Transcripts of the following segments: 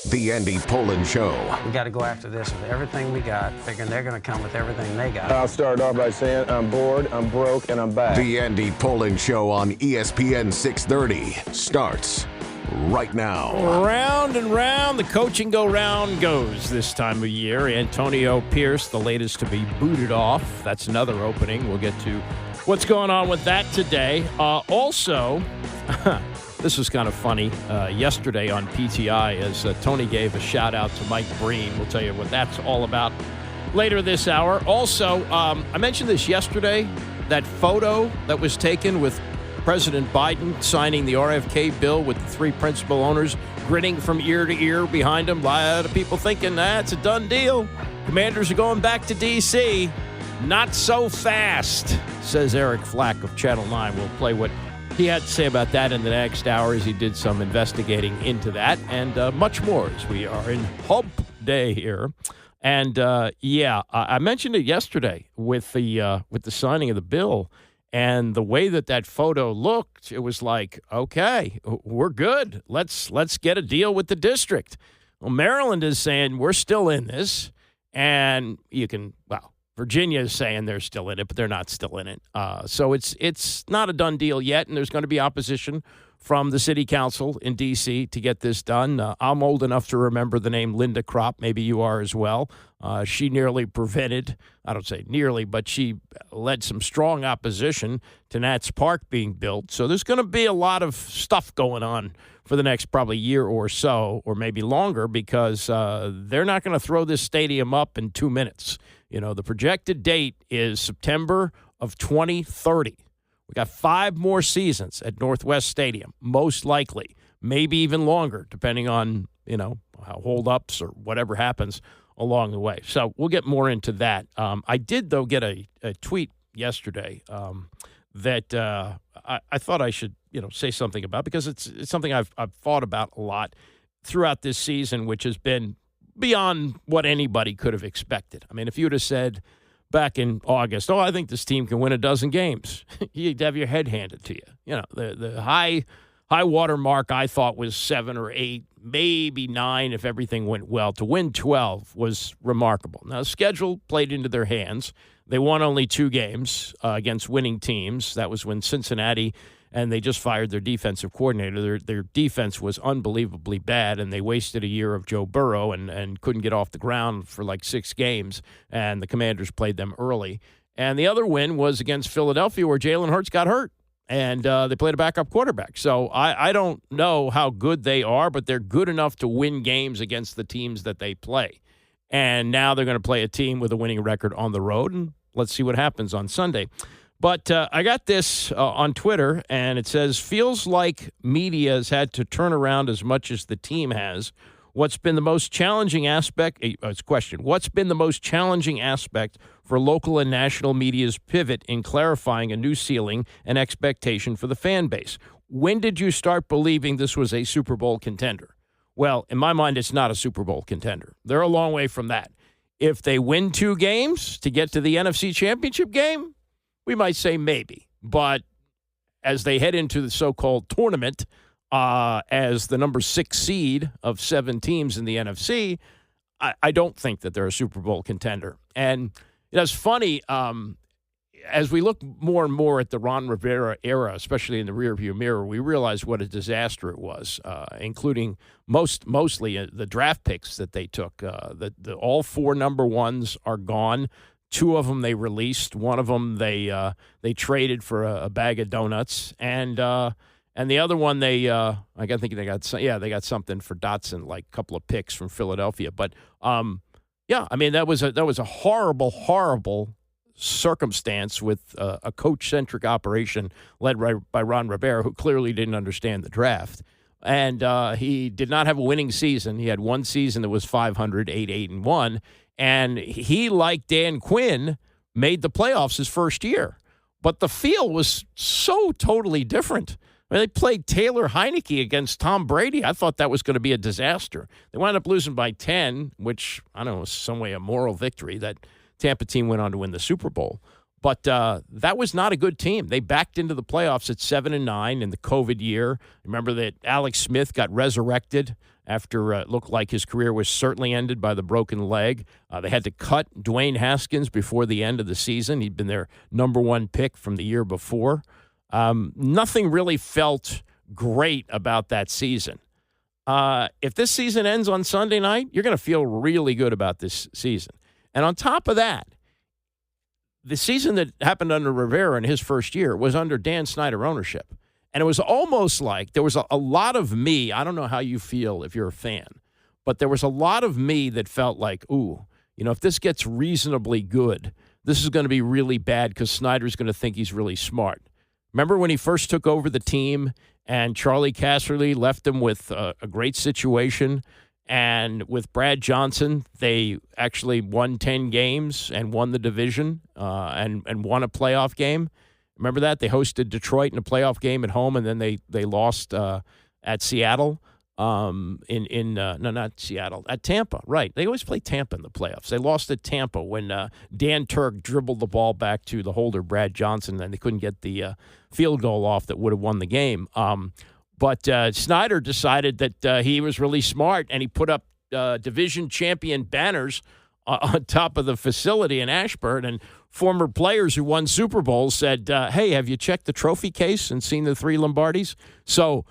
The Andy Pollin Show. We got to go after this with everything we got, figuring they're going to come with everything they got. I'll start off by saying I'm bored, I'm broke, and I'm back. The Andy Pollin Show on ESPN 630 starts right now. Round and round, the coaching go-round goes this time of year. Antonio Pierce, the latest to be booted off. That's another opening. We'll get to what's going on with that today. Also, this was kind of funny. Yesterday on PTI, as Tony gave a shout-out to Mike Breen. We'll tell you what that's all about later this hour. Also, I mentioned this yesterday, that photo that was taken with President Biden signing the RFK bill with the three principal owners grinning from ear to ear behind him. A lot of people thinking, it's a done deal. Commanders are going back to D.C. Not so fast, says Eric Flack of Channel 9. We'll play what he had to say about that in the next hour as he did some investigating into that and much more as we are in Hump Day here. And, I mentioned it yesterday with the signing of the bill. And the way that photo looked, it was like, okay, we're good. Let's get a deal with the district. Well, Maryland is saying we're still in this. And Virginia is saying they're still in it, but they're not still in it. So it's not a done deal yet, and there's going to be opposition from the city council in D.C. to get this done. I'm old enough to remember the name Linda Kropp. Maybe you are as well. She nearly prevented, I don't say nearly, but she led some strong opposition to Nats Park being built. So there's going to be a lot of stuff going on for the next probably year or so, or maybe longer, because they're not going to throw this stadium up in 2 minutes. You know, the projected date is September of 2030. We got 5 more seasons at Northwest Stadium, most likely, maybe even longer, depending on, how holdups or whatever happens along the way. So we'll get more into that. I did, though, get a tweet yesterday that I thought I should, say something about, because it's something I've thought about a lot throughout this season, which has been beyond what anybody could have expected. I mean, if you would have said back in August, I think this team can win a dozen games, you'd have your head handed to you. The high water mark I thought was 7 or 8, maybe 9 if everything went well. To win 12 was remarkable. Now, the schedule played into their hands. They won only 2 games against winning teams. That was when Cincinnati, and they just fired their defensive coordinator. Their defense was unbelievably bad, and they wasted a year of Joe Burrow and couldn't get off the ground for like 6 games, and the Commanders played them early. And the other win was against Philadelphia, where Jalen Hurts got hurt, and they played a backup quarterback. So I don't know how good they are, but they're good enough to win games against the teams that they play. And now they're going to play a team with a winning record on the road, and let's see what happens on Sunday. But I got this on Twitter, and it says, feels like media has had to turn around as much as the team has. What's been the most challenging aspect? It's a question. What's been the most challenging aspect for local and national media's pivot in clarifying a new ceiling and expectation for the fan base? When did you start believing this was a Super Bowl contender? Well, in my mind, it's not a Super Bowl contender. They're a long way from that. If they win 2 games to get to the NFC Championship game, we might say maybe. But as they head into the so-called tournament as the number 6 seed of 7 teams in the NFC, I don't think that they're a Super Bowl contender. And it's funny, as we look more and more at the Ron Rivera era, especially in the rearview mirror, we realize what a disaster it was, including mostly the draft picks that they took. All 4 number 1s are gone. 2 of them they released. 1 of them they traded for a bag of donuts, and the other one they think they got something for Dotson, like a couple of picks from Philadelphia. But that was a horrible circumstance with a coach-centric operation led by Ron Rivera, who clearly didn't understand the draft. And he did not have a winning season. He had 1 season that was 500, 8-1. And he, like Dan Quinn, made the playoffs his first year. But the feel was so totally different. I mean, they played Taylor Heineke against Tom Brady. I thought that was going to be a disaster. They wound up losing by 10, which, I don't know, was some way a moral victory. That Tampa team went on to win the Super Bowl. But that was not a good team. They backed into the playoffs at 7-9 in the COVID year. Remember that Alex Smith got resurrected after it looked like his career was certainly ended by the broken leg. They had to cut Dwayne Haskins before the end of the season. He'd been their number one pick from the year before. Nothing really felt great about that season. If this season ends on Sunday night, you're going to feel really good about this season. And on top of that, the season that happened under Rivera in his first year was under Dan Snyder ownership. And it was almost like there was a lot of me. I don't know how you feel if you're a fan, but there was a lot of me that felt like, ooh, if this gets reasonably good, this is going to be really bad because Snyder's going to think he's really smart. Remember when he first took over the team and Charlie Casserly left him with a great situation? And with Brad Johnson, they actually won 10 games and won the division and won a playoff game. Remember that? They hosted Detroit in a playoff game at home, and then they lost at Seattle. Not Seattle, at Tampa. Right. They always play Tampa in the playoffs. They lost at Tampa when Dan Turk dribbled the ball back to the holder, Brad Johnson, and they couldn't get the field goal off that would have won the game. But Snyder decided that he was really smart, and he put up division champion banners on top of the facility in Ashburn. And former players who won Super Bowls said, hey, have you checked the trophy case and seen the 3 Lombardis? So,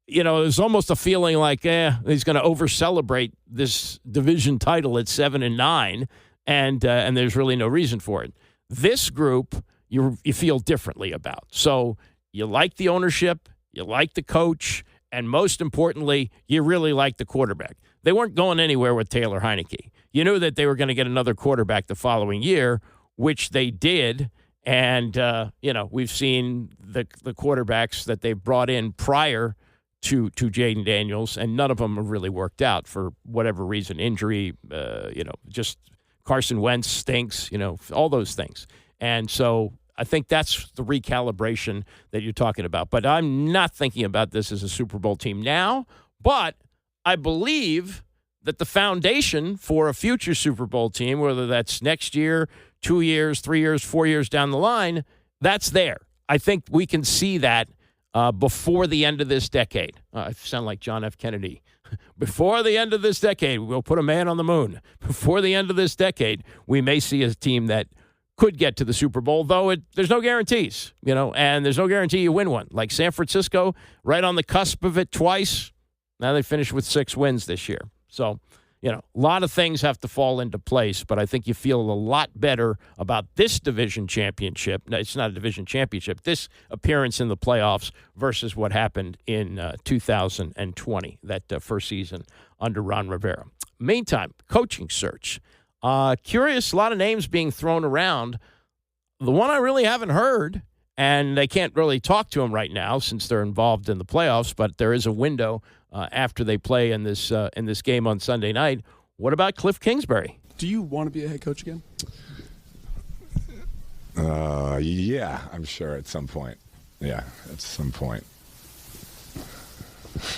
there's almost a feeling like, he's going to over-celebrate this division title at 7-9, and there's really no reason for it. This group, you feel differently about. So you like the ownership. You like the coach, and most importantly, you really like the quarterback. They weren't going anywhere with Taylor Heineke. You knew that they were going to get another quarterback the following year, which they did, and, we've seen the quarterbacks that they've brought in prior to Jaden Daniels, and none of them have really worked out for whatever reason, injury, just Carson Wentz stinks, all those things. And so I think that's the recalibration that you're talking about. But I'm not thinking about this as a Super Bowl team now, but I believe that the foundation for a future Super Bowl team, whether that's next year, 2 years, 3 years, 4 years down the line, that's there. I think we can see that before the end of this decade. I sound like John F. Kennedy. Before the end of this decade, we'll put a man on the moon. Before the end of this decade, we may see a team that could get to the Super Bowl, though there's no guarantees, and there's no guarantee you win one. Like San Francisco, right on the cusp of it twice. Now they finished with 6 wins this year. So, a lot of things have to fall into place, but I think you feel a lot better about this division championship. No, it's not a division championship. This appearance in the playoffs versus what happened in 2020, that first season under Ron Rivera. Meantime, coaching search. Curious, a lot of names being thrown around. The one I really haven't heard, and they can't really talk to him right now since they're involved in the playoffs, but there is a window after they play in this game on Sunday night. What about Kliff Kingsbury? Do you want to be a head coach again? Yeah, I'm sure at some point. Yeah, at some point.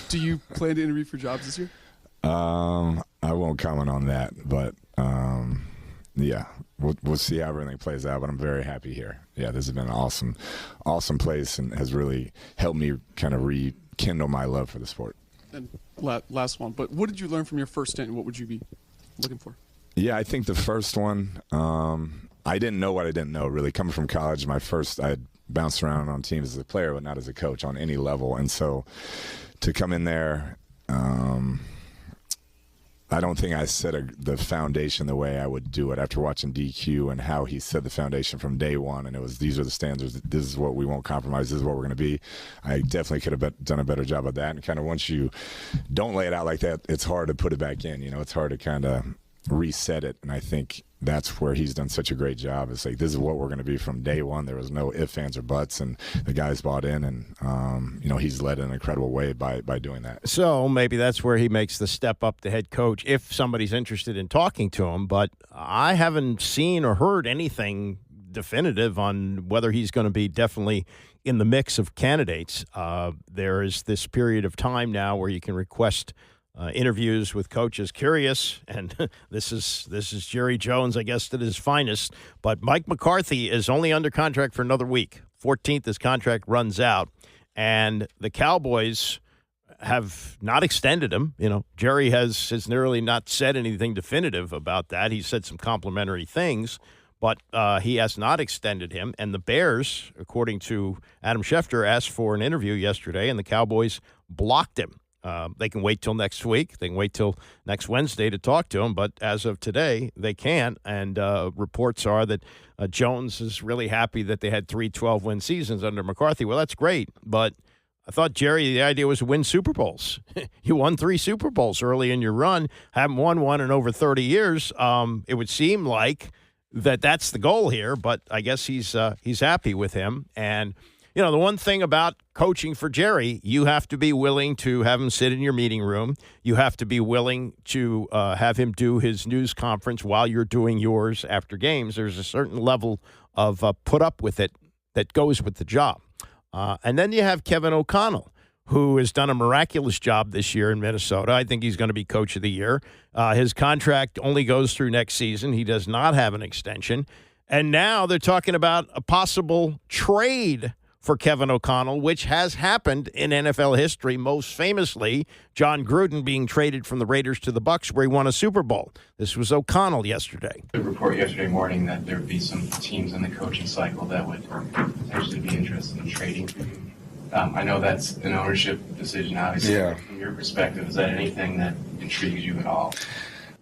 Do you plan to interview for jobs this year? I won't comment on that, but yeah, we'll see how everything plays out. But I'm very happy here. Yeah, this has been an awesome place, and has really helped me kind of rekindle my love for the sport. And last one, but what did you learn from your first stint, and what would you be looking for? Yeah, I think the first one, I didn't know what I didn't know, really. Coming from college, I had bounced around on teams as a player, but not as a coach on any level. And so to come in there, I don't think I set the foundation the way I would do it after watching DQ and how he set the foundation from day one. And it was, these are the standards. This is what we won't compromise. This is what we're going to be. I definitely could have done a better job of that. And kind of once you don't lay it out like that, it's hard to put it back in. It's hard to kind of reset it. And I think that's where he's done such a great job. It's like, this is what we're going to be from day one. There was no ifs, ands, or buts, and the guys bought in, and he's led in an incredible way by doing that. So maybe that's where he makes the step up to head coach if somebody's interested in talking to him. But I haven't seen or heard anything definitive on whether he's going to be definitely in the mix of candidates. There is this period of time now where you can request interviews with coaches. Curious, and this is Jerry Jones, I guess, at his finest. But Mike McCarthy is only under contract for another week. 14th, his contract runs out, and the Cowboys have not extended him. Jerry has nearly not said anything definitive about that. He said some complimentary things, but he has not extended him. And the Bears, according to Adam Schefter, asked for an interview yesterday, and the Cowboys blocked him. They can wait till next week. They can wait till next Wednesday to talk to him. But as of today, they can't. And reports are that Jones is really happy that they had 3 12-win seasons under McCarthy. Well, that's great. But I thought, Jerry, the idea was to win Super Bowls. You won 3 Super Bowls early in your run. Haven't won one in over 30 years. It would seem like that's the goal here. But I guess he's happy with him. And the one thing about coaching for Jerry, you have to be willing to have him sit in your meeting room. You have to be willing to have him do his news conference while you're doing yours after games. There's a certain level of put up with it that goes with the job. And then you have Kevin O'Connell, who has done a miraculous job this year in Minnesota. I think he's going to be coach of the year. His contract only goes through next season. He does not have an extension. And now they're talking about a possible trade for Kevin O'Connell, which has happened in NFL history, most famously John Gruden being traded from the Raiders to the Bucs, where he won a Super Bowl. This was O'Connell yesterday. The report yesterday morning that there would be some teams in the coaching cycle that would potentially be interested in trading. I know that's an ownership decision, obviously. Yeah. From your perspective, is that anything that intrigues you at all?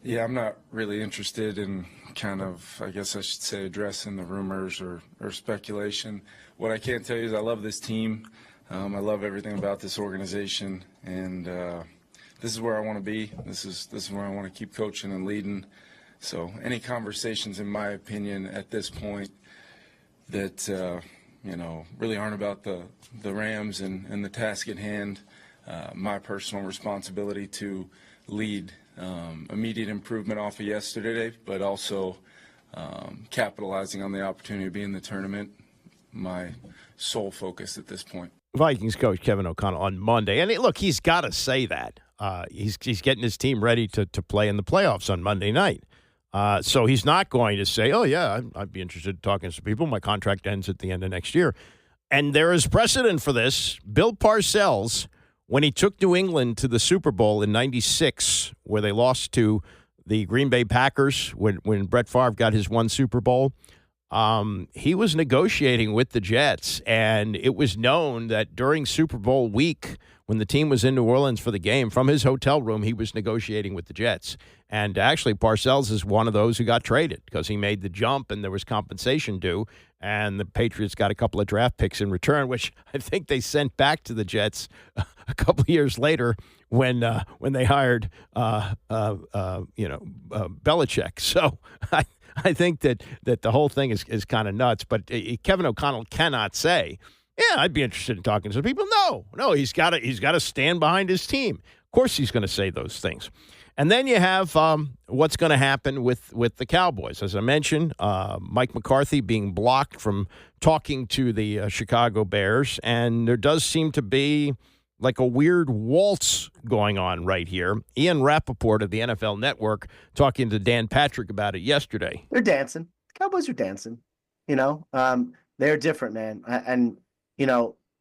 Yeah, I'm not really interested in kind of, I guess I should say, addressing the rumors or speculation. What I can tell you is I love this team. I love everything about this organization, and this is where I want to be. This is where I want to keep coaching and leading. So any conversations, in my opinion, at this point that really aren't about the Rams and the task at hand, my personal responsibility to lead immediate improvement off of yesterday, but also capitalizing on the opportunity to be in the tournament, my sole focus at this point. Vikings coach Kevin O'Connell on Monday. And look, he's got to say that. He's getting his team ready to play in the playoffs on Monday night. So he's not going to say, oh, yeah, I'd be interested in talking to some people. My contract ends at the end of next year. And there is precedent for this. Bill Parcells, when he took New England to the Super Bowl in '96, where they lost to the Green Bay Packers when Brett Favre got his one Super Bowl, he was negotiating with the Jets, and it was known that during Super Bowl week, when the team was in New Orleans for the game, from his hotel room, he was negotiating with the Jets. And actually, Parcells is one of those who got traded because he made the jump and there was compensation due, and the Patriots got a couple of draft picks in return, which I think they sent back to the Jets a couple of years later when they hired Belichick. So I think that the whole thing is kind of nuts. But Kevin O'Connell cannot say, yeah, I'd be interested in talking to some people. No, he's got to stand behind his team. Of course he's going to say those things. And then you have what's going to happen with the Cowboys. As I mentioned, Mike McCarthy being blocked from talking to the Chicago Bears. And there does seem to be like a weird waltz going on right here. Ian Rappaport of the NFL Network talking to Dan Patrick about it yesterday. They're dancing. The Cowboys are dancing. They're different, man. And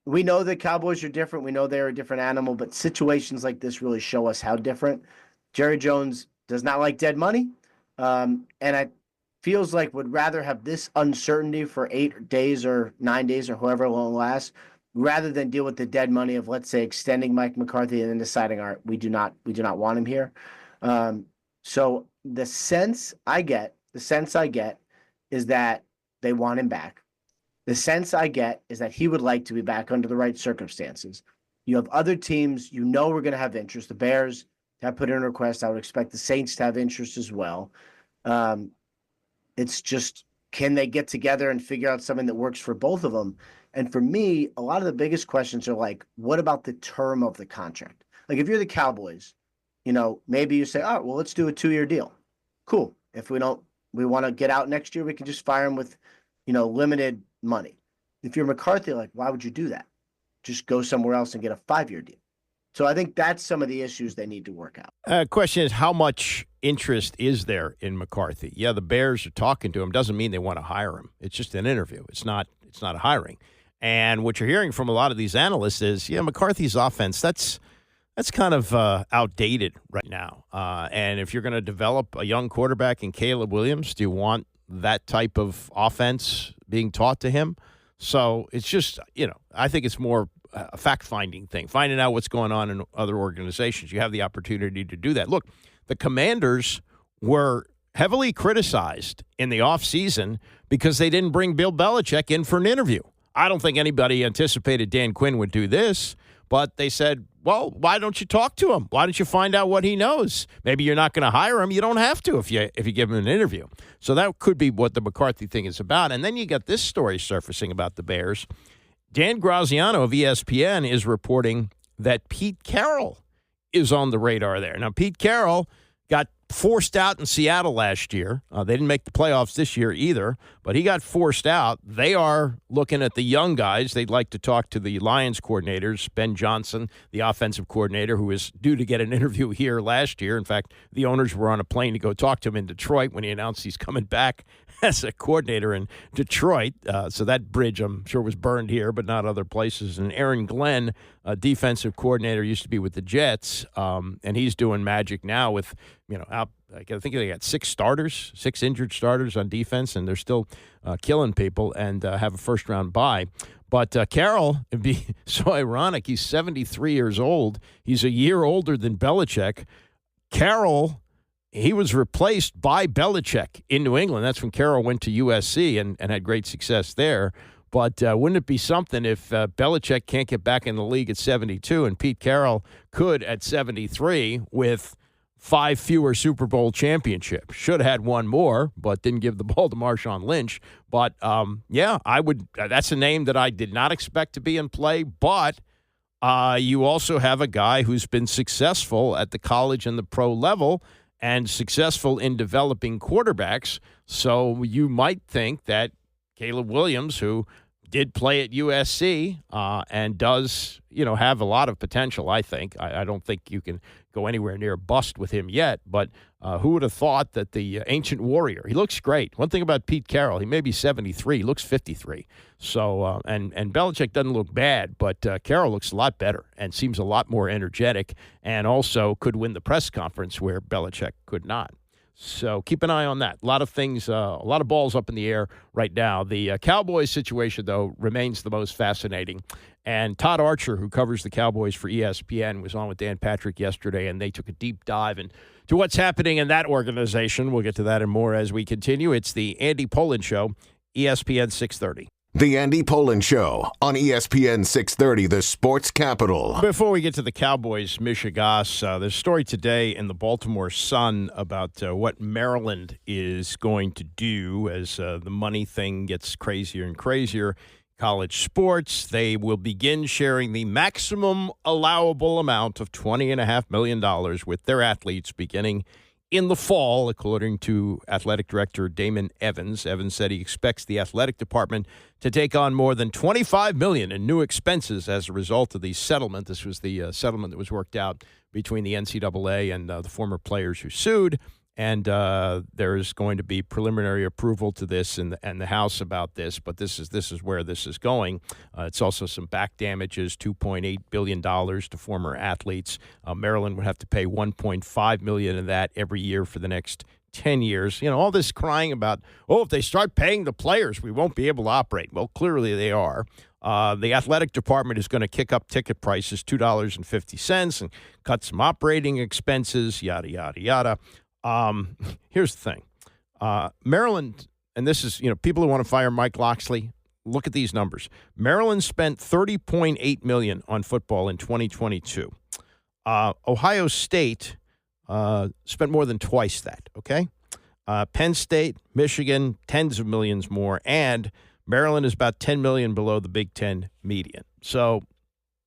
we know the Cowboys are different. We know they're a different animal, but situations like this really show us how different. Jerry Jones does not like dead money, and it feels like would rather have this uncertainty for 8 days or 9 days or however long it lasts, rather than deal with the dead money of, let's say, extending Mike McCarthy and then deciding, all right, we do not want him here. So the sense I get is that they want him back. The sense I get is that he would like to be back under the right circumstances. You have other teams we're going to have interest. The Bears have put in a request. I would expect the Saints to have interest as well. It's just, can they get together and figure out something that works for both of them? And for me, a lot of the biggest questions are like, what about the term of the contract? Like if you're the Cowboys, maybe you say, all right, well, let's do a 2-year deal. Cool. If we want to get out next year, we can just fire him with, limited money. If you're McCarthy, like, why would you do that? Just go somewhere else and get a 5-year deal. So I think that's some of the issues they need to work out. Question is, how much interest is there in McCarthy? Yeah, the Bears are talking to him. Doesn't mean they want to hire him. It's just an interview. It's not a hiring. And what you're hearing from a lot of these analysts is, McCarthy's offense, that's that's kind of outdated right now. And if you're going to develop a young quarterback in Caleb Williams, do you want that type of offense being taught to him? So it's just, I think it's more a fact-finding thing, finding out what's going on in other organizations. You have the opportunity to do that. Look, the Commanders were heavily criticized in the offseason because they didn't bring Bill Belichick in for an interview. I don't think anybody anticipated Dan Quinn would do this, but they said, well, why don't you talk to him? Why don't you find out what he knows? Maybe you're not going to hire him. You don't have to if you give him an interview. So that could be what the McCarthy thing is about. And then you got this story surfacing about the Bears. Dan Graziano of ESPN is reporting that Pete Carroll is on the radar there. Now, Pete Carroll got forced out in Seattle last year. They didn't make the playoffs this year either, but he got forced out. They are looking at the young guys. They'd like to talk to the Lions coordinators, Ben Johnson, the offensive coordinator, who was due to get an interview here last year. In fact, the owners were on a plane to go talk to him in Detroit when he announced he's coming back as a coordinator in Detroit. So that bridge, I'm sure, was burned here, but not other places. And Aaron Glenn, a defensive coordinator, used to be with the Jets, and he's doing magic now with, I think they got 6 injured starters on defense, and they're still killing people and have a first-round bye. But Carroll, it'd be so ironic. He's 73 years old. He's a year older than Belichick. Carroll, he was replaced by Belichick in New England. That's when Carroll went to USC and had great success there. But wouldn't it be something if Belichick can't get back in the league at 72 and Pete Carroll could at 73 with 5 fewer Super Bowl championships? Should have had one more, but didn't give the ball to Marshawn Lynch. But, I would. That's a name that I did not expect to be in play. But you also have a guy who's been successful at the college and the pro level and successful in developing quarterbacks. So you might think that Caleb Williams, who did play at USC and does, have a lot of potential, I think. I don't think you can go anywhere near bust with him yet, but who would have thought that the ancient warrior, he looks great. One thing about Pete Carroll, he may be 73, he looks 53. So, and Belichick doesn't look bad, but Carroll looks a lot better and seems a lot more energetic and also could win the press conference where Belichick could not. So keep an eye on that. A lot of things, a lot of balls up in the air right now. The Cowboys situation, though, remains the most fascinating. And Todd Archer, who covers the Cowboys for ESPN, was on with Dan Patrick yesterday, and they took a deep dive into what's happening in that organization. We'll get to that and more as we continue. It's the Andy Pollin Show, ESPN 630. The Andy Pollin Show on ESPN 630, the sports capital. Before we get to the Cowboys, Michigas, there's a story today in the Baltimore Sun about what Maryland is going to do as the money thing gets crazier and crazier. College sports, they will begin sharing the maximum allowable amount of $20.5 million with their athletes beginning in the fall, according to athletic director Damon Evans. Evans said he expects the athletic department to take on more than $25 million in new expenses as a result of the settlement. This was the settlement that was worked out between the NCAA and the former players who sued. And there is going to be preliminary approval to this and the House about this, but this is where this is going. It's also some back damages, $2.8 billion to former athletes. Maryland would have to pay $1.5 million of that every year for the next 10 years. All this crying about, if they start paying the players, we won't be able to operate. Well, clearly they are. The athletic department is going to kick up ticket prices $2.50 and cut some operating expenses, yada, yada, yada. Here's the thing. Maryland, and this is, people who want to fire Mike Locksley, look at these numbers. Maryland spent $30.8 million on football in 2022. Ohio State spent more than twice that, okay? Penn State, Michigan, tens of millions more, and Maryland is about $10 million below the Big Ten median. So,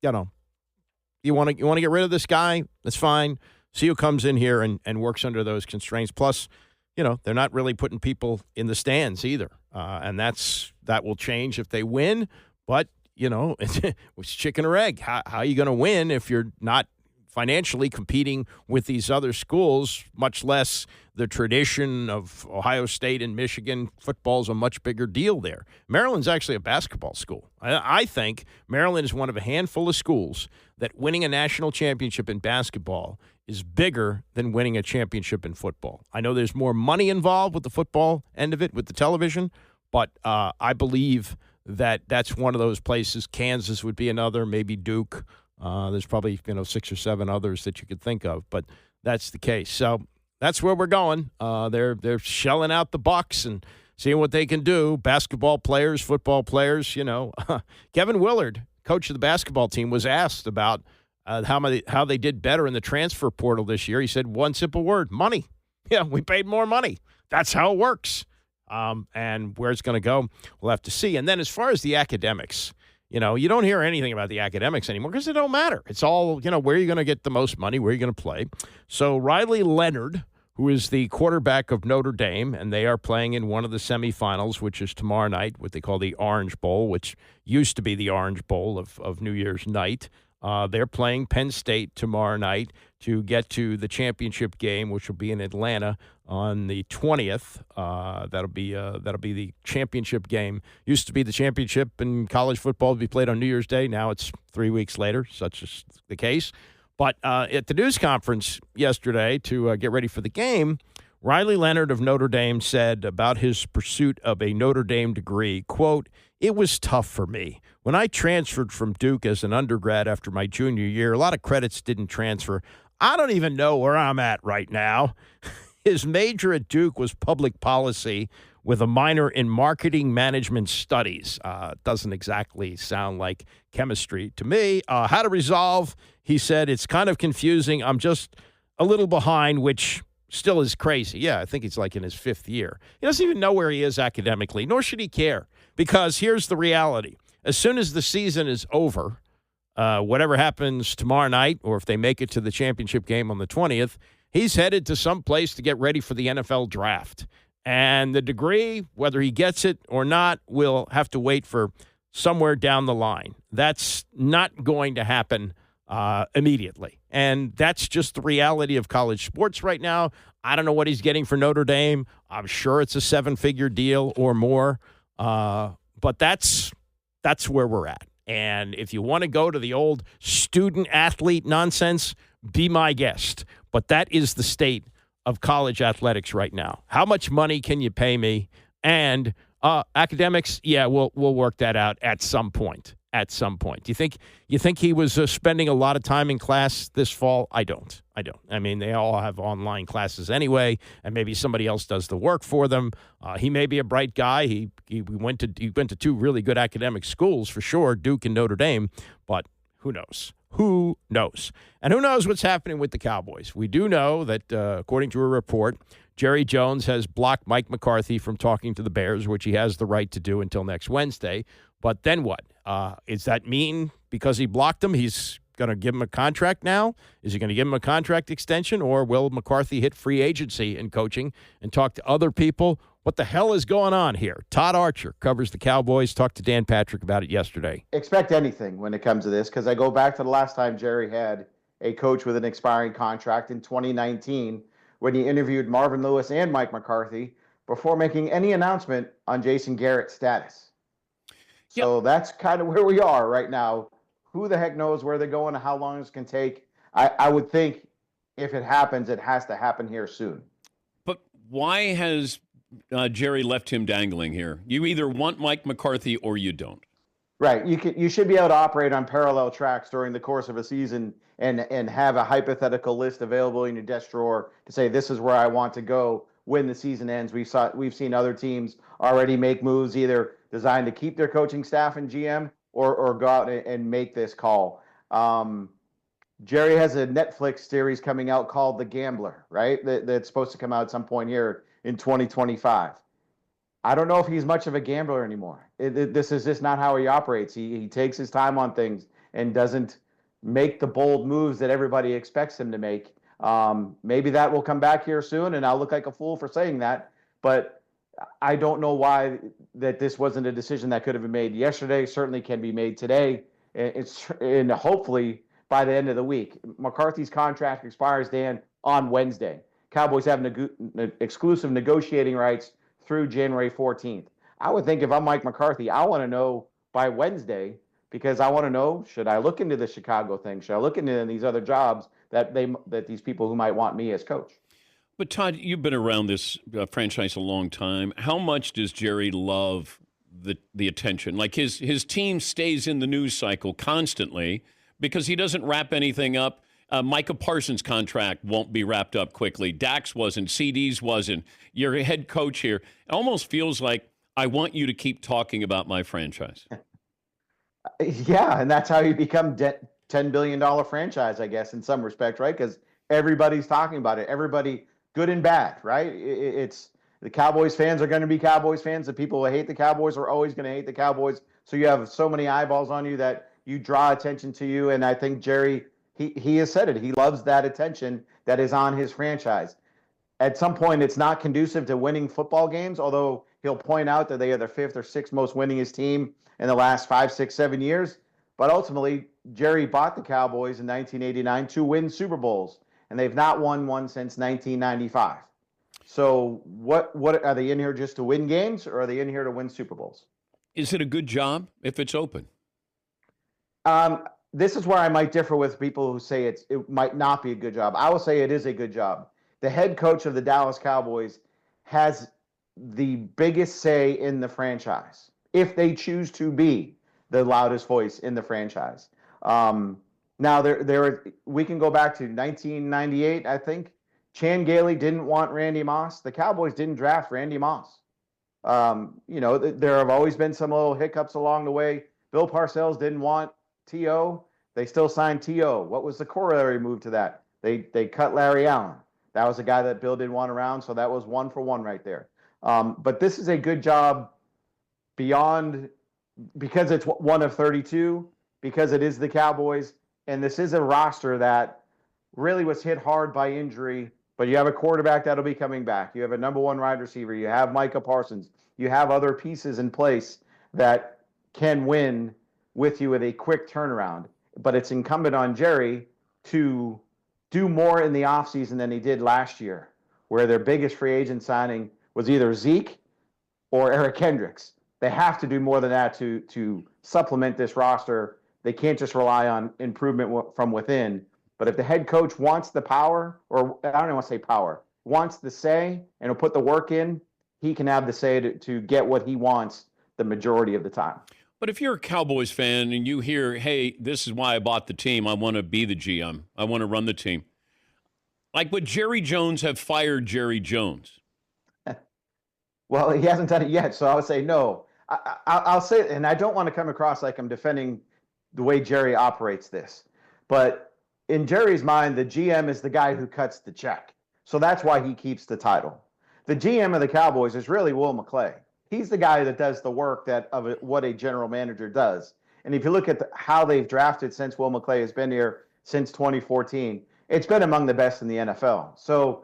you want to get rid of this guy? That's fine. See who comes in here and works under those constraints. Plus, they're not really putting people in the stands either. And that will change if they win. But, it's chicken or egg. How are you going to win if you're not financially competing with these other schools, much less the tradition of Ohio State and Michigan. Football's a much bigger deal there. Maryland's actually a basketball school. I think Maryland is one of a handful of schools that winning a national championship in basketball is bigger than winning a championship in football. I know there's more money involved with the football end of it, with the television, but I believe that that's one of those places. Kansas would be another, maybe Duke. There's probably 6 or 7 others that you could think of, but that's the case. So that's where we're going. They're shelling out the bucks and seeing what they can do. Basketball players, football players. Kevin Willard, coach of the basketball team, was asked about how they did better in the transfer portal this year. He said one simple word: money. Yeah, we paid more money. That's how it works. And where it's going to go, we'll have to see. And then as far as the academics, you don't hear anything about the academics anymore because it don't matter. It's all, where you're going to get the most money, where you're going to play. So Riley Leonard, who is the quarterback of Notre Dame, and they are playing in one of the semifinals, which is tomorrow night, what they call the Orange Bowl, which used to be the Orange Bowl of New Year's night. They're playing Penn State tomorrow night to get to the championship game, which will be in Atlanta on the 20th. That'll be the championship game. Used to be the championship in college football to be played on New Year's Day. Now it's 3 weeks later. Such is the case. But at the news conference yesterday to get ready for the game, Riley Leonard of Notre Dame said about his pursuit of a Notre Dame degree, quote, "It was tough for me. When I transferred from Duke as an undergrad after my junior year, a lot of credits didn't transfer. I don't even know where I'm at right now." His major at Duke was public policy with a minor in marketing management studies. Doesn't exactly sound like chemistry to me. How to resolve, he said, "It's kind of confusing. I'm just a little behind," which still is crazy. Yeah, I think he's like in his 5th year. He doesn't even know where he is academically, nor should he care, because here's the reality. As soon as the season is over, whatever happens tomorrow night, or if they make it to the championship game on the 20th, he's headed to some place to get ready for the NFL draft. And the degree, whether he gets it or not, will have to wait for somewhere down the line. That's not going to happen immediately. And that's just the reality of college sports right now. I don't know what he's getting for Notre Dame. I'm sure it's a 7-figure deal or more. But that's where we're at. And if you want to go to the old student-athlete nonsense, be my guest. But that is the state of college athletics right now. How much money can you pay me? And academics, yeah, we'll work that out at some point. At some point. You think he was spending a lot of time in class this fall? I don't. I mean, they all have online classes anyway, and maybe somebody else does the work for them. He may be a bright guy. He went to 2 really good academic schools for sure, Duke and Notre Dame, but who knows? Who knows? And who knows what's happening with the Cowboys? We do know that, according to a report, Jerry Jones has blocked Mike McCarthy from talking to the Bears, which he has the right to do until next Wednesday. But then what? Does that mean because he blocked him, he's going to give him a contract now? Is he going to give him a contract extension? Or will McCarthy hit free agency in coaching and talk to other people? What the hell is going on here? Todd Archer covers the Cowboys. Talked to Dan Patrick about it yesterday. Expect anything when it comes to this, because I go back to the last time Jerry had a coach with an expiring contract in 2019 when he interviewed Marvin Lewis and Mike McCarthy before making any announcement on Jason Garrett's status. So that's kind of where we are right now. Who the heck knows where they're going and how long this can take? I would think if it happens, it has to happen here soon. But why has Jerry left him dangling here? You either want Mike McCarthy or you don't. Right. You should be able to operate on parallel tracks during the course of a season and have a hypothetical list available in your desk drawer to say, this is where I want to go when the season ends. We've seen other teams already make moves either designed to keep their coaching staff and GM or go out and make this call. Jerry has a Netflix series coming out called The Gambler, right? That's supposed to come out at some point here in 2025. I don't know if he's much of a gambler anymore. This is just not how he operates. He takes his time on things and doesn't make the bold moves that everybody expects him to make. Maybe that will come back here soon, and I'll look like a fool for saying that. But I don't know why that this wasn't a decision that could have been made yesterday. Certainly can be made today. And hopefully by the end of the week. McCarthy's contract expires, Dan, on Wednesday. Cowboys have exclusive negotiating rights through January 14th. I would think if I'm Mike McCarthy, I want to know by Wednesday, because I want to know, should I look into the Chicago thing? Should I look into these other jobs that these people who might want me as coach? But Todd, you've been around this franchise a long time. How much does Jerry love the attention? Like his team stays in the news cycle constantly because he doesn't wrap anything up. Micah Parsons' contract won't be wrapped up quickly. Dak's wasn't. CD's wasn't. You're a head coach here. It almost feels like I want you to keep talking about my franchise. Yeah, and that's how you become $10 billion franchise, I guess, in some respect, right? Because everybody's talking about it. Everybody, good and bad, right? It's the Cowboys fans are going to be Cowboys fans. The people who hate the Cowboys are always going to hate the Cowboys. So you have so many eyeballs on you that you draw attention to you. And I think Jerry, he has said it. He loves that attention that is on his franchise. At some point, it's not conducive to winning football games, although he'll point out that they are the fifth or sixth most winningest team in the last 5, 6, 7 years. But ultimately, Jerry bought the Cowboys in 1989 to win Super Bowls, and they've not won one since 1995. So what are they in here just to win games, or are they in here to win Super Bowls? Is it a good job if it's open? This is where I might differ with people who say it might not be a good job. I will say it is a good job. The head coach of the Dallas Cowboys has the biggest say in the franchise, if they choose to be the loudest voice in the franchise. Now, we can go back to 1998, I think. Chan Gailey didn't want Randy Moss. The Cowboys didn't draft Randy Moss. There have always been some little hiccups along the way. Bill Parcells didn't want T.O. They still signed T.O. What was the corollary move to that? They cut Larry Allen. That was a guy that Bill didn't want around, so that was 1 for 1 right there. But this is a good job beyond, because it's one of 32, because it is the Cowboys, and this is a roster that really was hit hard by injury, but you have a quarterback that'll be coming back. You have a number 1 wide receiver. You have Micah Parsons. You have other pieces in place that can win with you with a quick turnaround. But it's incumbent on Jerry to do more in the offseason than he did last year, where their biggest free agent signing was either Zeke or Eric Kendricks. They have to do more than that to supplement this roster. They can't just rely on improvement from within. But if the head coach wants the power, or I don't even want to say power, wants the say and will put the work in, he can have the say to get what he wants the majority of the time. But if you're a Cowboys fan and you hear, hey, this is why I bought the team, I want to be the GM, I want to run the team. Like, would Jerry Jones have fired Jerry Jones? Well, he hasn't done it yet, so I would say no. I'll say it, and I don't want to come across like I'm defending the way Jerry operates this. But in Jerry's mind, the GM is the guy who cuts the check. So that's why he keeps the title. The GM of the Cowboys is really Will McClay. He's the guy that does the work of what a general manager does. And if you look at how they've drafted since Will McClay has been here since 2014, it's been among the best in the NFL. So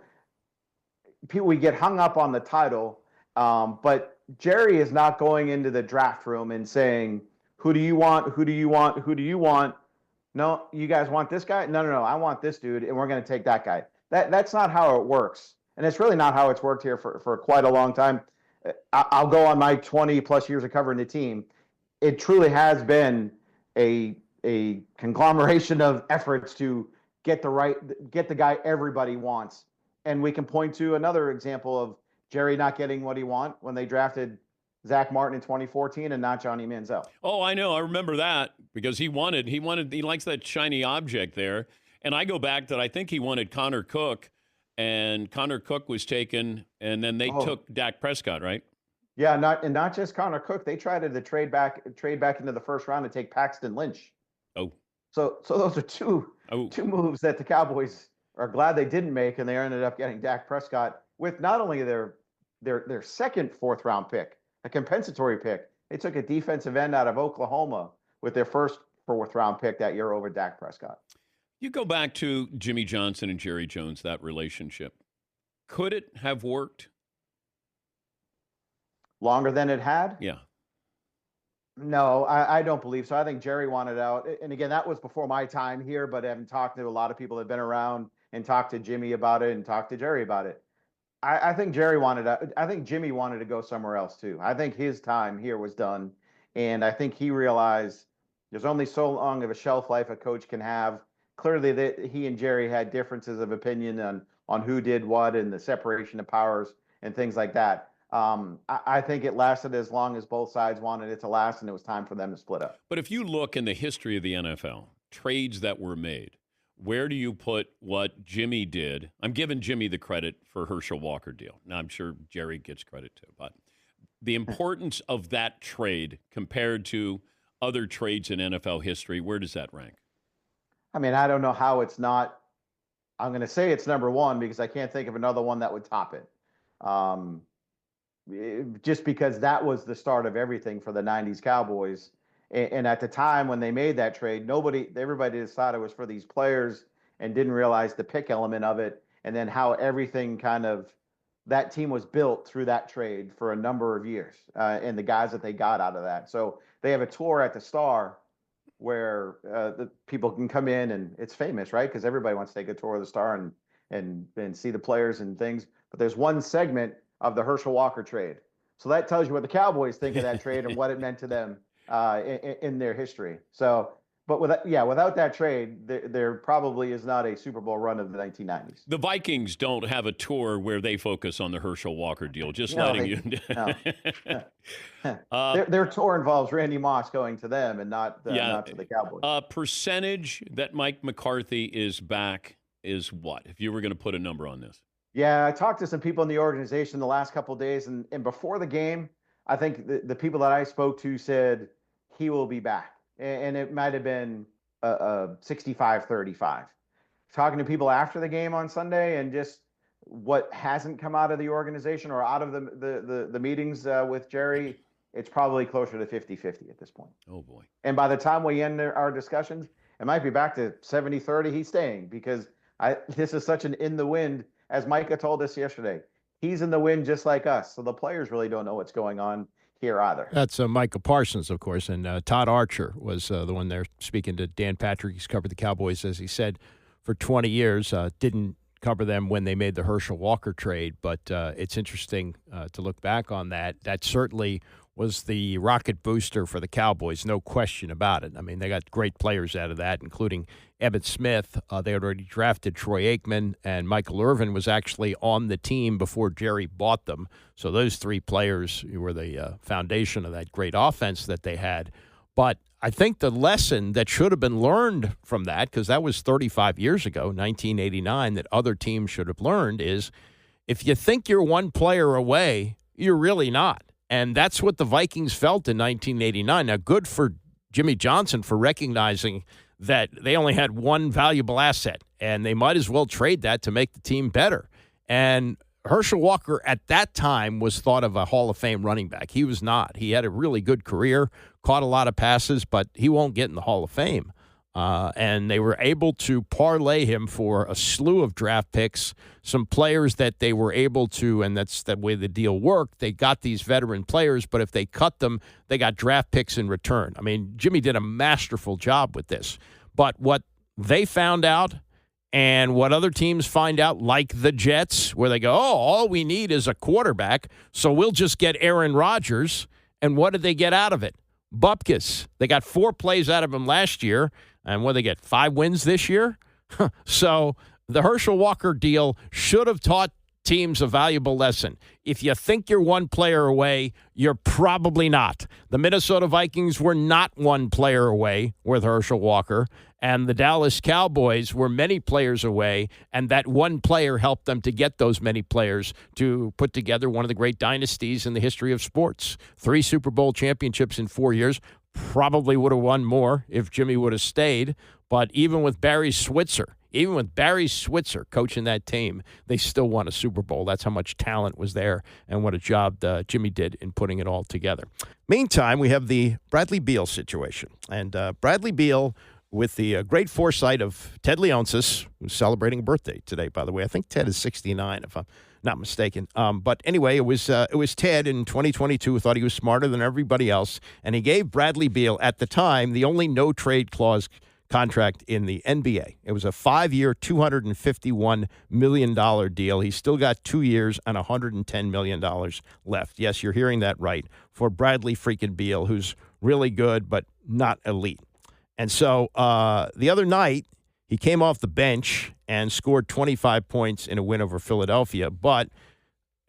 we get hung up on the title, but Jerry is not going into the draft room and saying, who do you want? Who do you want? Who do you want? No, you guys want this guy? No, I want this dude, and we're going to take that guy. That's not how it works. And it's really not how it's worked here for quite a long time. I'll go on my 20-plus years of covering the team. It truly has been a conglomeration of efforts to get the guy everybody wants. And we can point to another example of Jerry not getting what he wanted when they drafted Zach Martin in 2014 and not Johnny Manziel. Oh, I know. I remember that because he likes that shiny object there. And I go back that I think he wanted Connor Cook, and Connor Cook was taken, and then they took Dak Prescott, right? Yeah, not just Connor Cook. They tried to trade back into the first round to take Paxton Lynch. Oh. So those are two moves that the Cowboys are glad they didn't make, and they ended up getting Dak Prescott with not only their second fourth-round pick, a compensatory pick. They took a defensive end out of Oklahoma with their first fourth-round pick that year over Dak Prescott. You go back to Jimmy Johnson and Jerry Jones, that relationship. Could it have worked? Longer than it had? Yeah. No, I don't believe so. I think Jerry wanted out. And again, that was before my time here, but I haven't talked to a lot of people that have been around and talked to Jimmy about it and talked to Jerry about it. I think Jerry wanted out. I think Jimmy wanted to go somewhere else too. I think his time here was done. And I think he realized there's only so long of a shelf life a coach can have. Clearly that he and Jerry had differences of opinion on who did what and the separation of powers and things like that. I think it lasted as long as both sides wanted it to last, and it was time for them to split up. But if you look in the history of the NFL, trades that were made, where do you put what Jimmy did? I'm giving Jimmy the credit for Herschel Walker deal. Now, I'm sure Jerry gets credit too, but the importance of that trade compared to other trades in NFL history, where does that rank? I mean, I don't know how it's not. I'm going to say it's number one because I can't think of another one that would top it. Just because that was the start of everything for the 90s Cowboys. And at the time when they made that trade, everybody just thought it was for these players and didn't realize the pick element of it. And then how everything that team was built through that trade for a number of years and the guys that they got out of that. So they have a tour at the Star where the people can come in and it's famous, right? Because everybody wants to take a tour of the Star and see the players and things. But there's one segment of the Herschel Walker trade. So that tells you what the Cowboys think of that trade and what it meant to them in their history. So, but without that trade, there probably is not a Super Bowl run of the 1990s. The Vikings don't have a tour where they focus on the Herschel Walker deal. Just letting you know. Their tour involves Randy Moss going to them and not to the Cowboys. Percentage that Mike McCarthy is back is what? If you were going to put a number on this. Yeah, I talked to some people in the organization the last couple of days, and before the game, I think the people that I spoke to said he will be back, and it might have been a 65-35. Talking to people after the game on Sunday, and just what hasn't come out of the organization or out of the meetings with Jerry, it's probably closer to 50-50 at this point. Oh, boy. And by the time we end our discussions, it might be back to 70-30. He's staying because this is such an in the wind. As Micah told us yesterday, he's in the wind just like us. So the players really don't know what's going on here either. That's Micah Parsons, of course, and Todd Archer was the one there speaking to Dan Patrick. He's covered the Cowboys, as he said, for 20 years. Didn't cover them when they made the Herschel Walker trade, but it's interesting to look back on that. That certainly was the rocket booster for the Cowboys, no question about it. I mean, they got great players out of that, including Emmitt Smith. They had already drafted Troy Aikman, and Michael Irvin was actually on the team before Jerry bought them. So those three players were the foundation of that great offense that they had. But I think the lesson that should have been learned from that, because that was 35 years ago, 1989, that other teams should have learned is if you think you're one player away, you're really not. And that's what the Vikings felt in 1989. Now, good for Jimmy Johnson for recognizing that they only had one valuable asset, and they might as well trade that to make the team better. And Herschel Walker at that time was thought of a Hall of Fame running back. He was not. He had a really good career, caught a lot of passes, but he won't get in the Hall of Fame. And they were able to parlay him for a slew of draft picks, some players that they were able to, and that's the way the deal worked. They got these veteran players, but if they cut them, they got draft picks in return. I mean, Jimmy did a masterful job with this. But what they found out and what other teams find out, like the Jets, where they go, all we need is a quarterback, so we'll just get Aaron Rodgers. And what did they get out of it? Bupkis. They got 4 plays out of him last year. And what did they get, 5 wins this year? So the Herschel Walker deal should have taught teams a valuable lesson. If you think you're one player away, you're probably not. The Minnesota Vikings were not one player away with Herschel Walker, and the Dallas Cowboys were many players away, and that one player helped them to get those many players to put together one of the great dynasties in the history of sports. 3 Super Bowl championships in 4 years. Probably would have won more if Jimmy would have stayed. But even with Barry Switzer coaching that team, they still won a Super Bowl. That's how much talent was there and what a job Jimmy did in putting it all together. Meantime, we have the Bradley Beal situation. And Bradley Beal, with the great foresight of Ted Leonsis, who's celebrating a birthday today, by the way. I think Ted is 69, if I'm not mistaken. But anyway, it was Ted in 2022 who thought he was smarter than everybody else, and he gave Bradley Beal, at the time, the only no-trade clause contract in the NBA. It was a 5-year, $251 million deal. He's still got 2 years and $110 million left. Yes, you're hearing that right, for Bradley freaking Beal, who's really good but not elite. And so the other night, he came off the bench and scored 25 points in a win over Philadelphia. But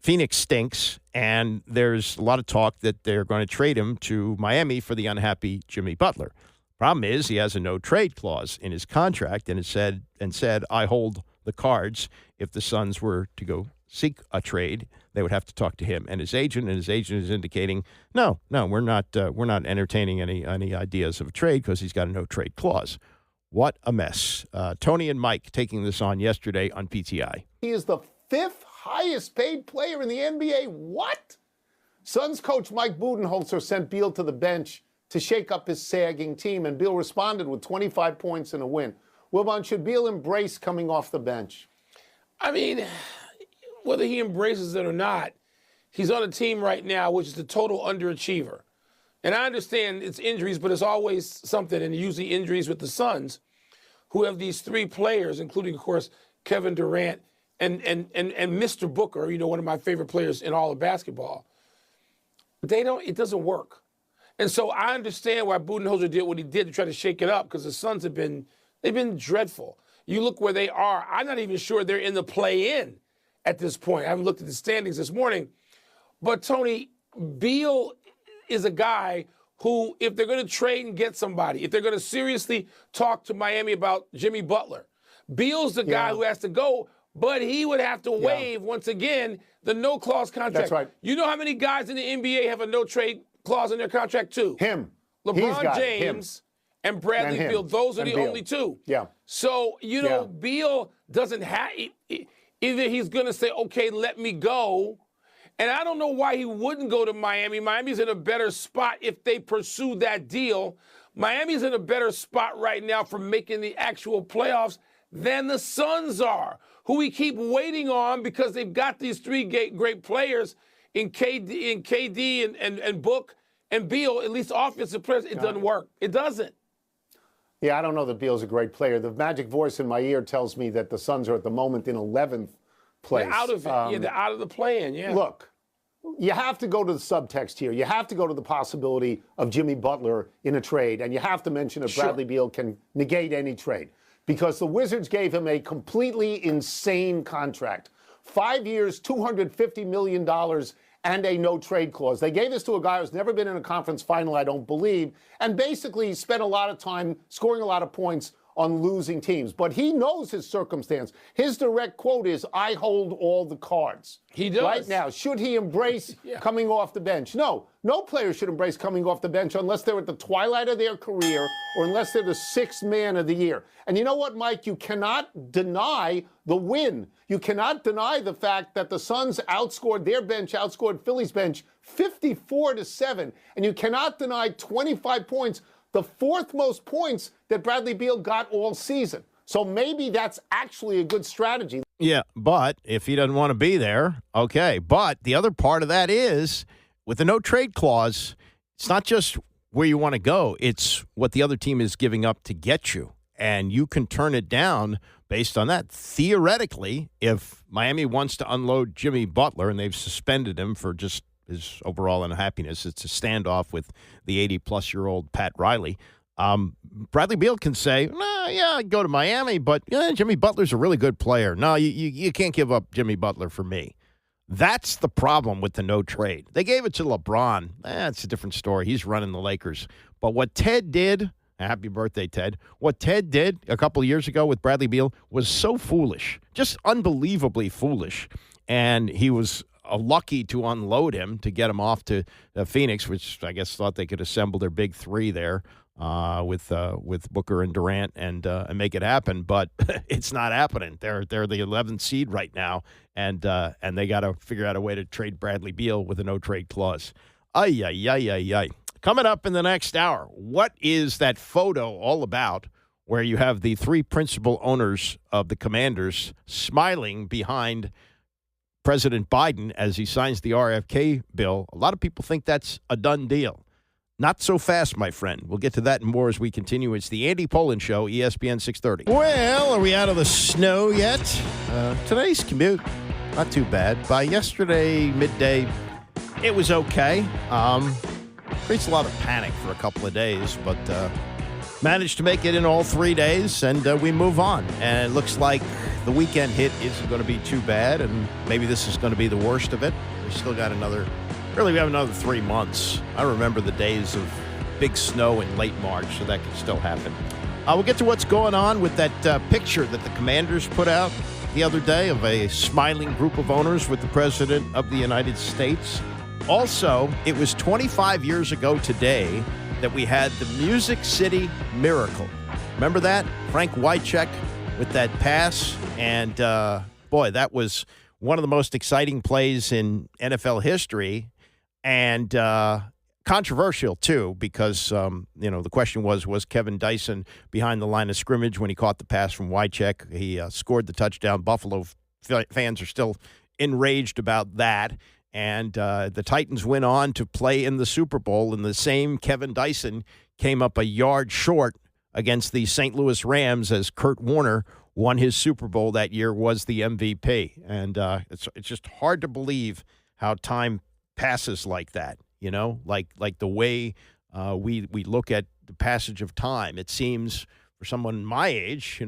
Phoenix stinks, and there's a lot of talk that they're going to trade him to Miami for the unhappy Jimmy Butler. Problem is, he has a no-trade clause in his contract, and it said, I hold the cards. If the Suns were to go seek a trade, they would have to talk to him and his agent is indicating, no, we're not entertaining any ideas of a trade because he's got a no-trade clause. What a mess. Tony and Mike taking this on yesterday on PTI. He is the 5th highest paid player in the NBA. What? Suns coach Mike Budenholzer sent Beal to the bench to shake up his sagging team, and Beal responded with 25 points and a win. Wilbon, should Beal embrace coming off the bench? I mean, whether he embraces it or not, he's on a team right now which is the total underachiever. And I understand it's injuries, but it's always something, and usually injuries with the Suns, who have these 3 players, including, of course, Kevin Durant and Mr. Booker, one of my favorite players in all of basketball. It doesn't work. And so I understand why Budenholzer did what he did to try to shake it up, because the Suns they've been dreadful. You look where they are. I'm not even sure they're in the play-in at this point. I haven't looked at the standings this morning. But, Tony, Beal is a guy who, if they're going to trade and get somebody, if they're going to seriously talk to Miami about Jimmy Butler, Beal's the guy who has to go, but he would have to waive, once again, the no-clause contract. That's right. You know how many guys in the NBA have a no-trade clause in their contract too? Him. LeBron James and Bradley Beal. Those are the only 2. Yeah. So, Beal doesn't have – either he's going to say, okay, let me go. And I don't know why he wouldn't go to Miami. Miami's in a better spot if they pursue that deal. Miami's in a better spot right now for making the actual playoffs than the Suns are, who we keep waiting on because they've got these 3 great players in KD and Book and Beal, at least offensive players. It doesn't work. It doesn't. Yeah, I don't know that Beal's a great player. The magic voice in my ear tells me that the Suns are at the moment in 11th place. They're out of it. They're out of the play-in, Look, you have to go to the subtext here. You have to go to the possibility of Jimmy Butler in a trade, and you have to mention that Bradley Beal can negate any trade, because the Wizards gave him a completely insane contract. 5 years, $250 million, and a no-trade clause. They gave this to a guy who's never been in a conference final, I don't believe, and basically spent a lot of time scoring a lot of points on losing teams. But he knows his circumstance. His direct quote is, I hold all the cards. He does. Right now. Should he embrace coming off the bench? No. No player should embrace coming off the bench unless they're at the twilight of their career or unless they're the 6th man of the year. And you know what, Mike? You cannot deny the win. You cannot deny the fact that the Suns outscored Philly's bench 54-7. And you cannot deny 25 points, the 4th most points that Bradley Beal got all season. So maybe that's actually a good strategy. Yeah, but if he doesn't want to be there, okay. But the other part of that is, with the no-trade clause, it's not just where you want to go. It's what the other team is giving up to get you. And you can turn it down based on that. Theoretically, if Miami wants to unload Jimmy Butler and they've suspended him for just his overall unhappiness, it's a standoff with the 80-plus-year-old Pat Riley. Bradley Beal can say, I'd go to Miami, but Jimmy Butler's a really good player. No, you can't give up Jimmy Butler for me. That's the problem with the no trade. They gave it to LeBron. It's a different story. He's running the Lakers. But what Ted did, happy birthday, Ted, what Ted did a couple of years ago with Bradley Beal was so foolish, just unbelievably foolish. And he was lucky to unload him to get him off to Phoenix, which I guess thought they could assemble their big 3 there. With Booker and Durant and make it happen, but it's not happening. They're the 11th seed right now, and they got to figure out a way to trade Bradley Beal with a no-trade clause. Ay. Coming up in the next hour, what is that photo all about where you have the 3 principal owners of the Commanders smiling behind President Biden as he signs the RFK bill, a lot of people think that's a done deal. Not so fast, my friend. We'll get to that and more as we continue. It's the Andy Pollin Show, ESPN 630. Well, are we out of the snow yet? Today's commute, not too bad. By yesterday, midday, it was okay. Creates a lot of panic for a couple of days, but managed to make it in all 3 days, and we move on. And it looks like the weekend hit isn't going to be too bad, and maybe this is going to be the worst of it. We still got we have another 3 months. I remember the days of big snow in late March, so that could still happen. We'll get to what's going on with that picture that the Commanders put out the other day of a smiling group of owners with the President of the United States. Also, it was 25 years ago today that we had the Music City Miracle. Remember that? Frank Wycheck with that pass. And, boy, that was one of the most exciting plays in NFL history. And controversial, too, because, the question was Kevin Dyson behind the line of scrimmage when he caught the pass from Wycheck? He scored the touchdown. Buffalo fans are still enraged about that. And the Titans went on to play in the Super Bowl, and the same Kevin Dyson came up a yard short against the St. Louis Rams as Kurt Warner won his Super Bowl that year, was the MVP. And it's just hard to believe how time passes like that, like the way we look at the passage of time. It seems for someone my age,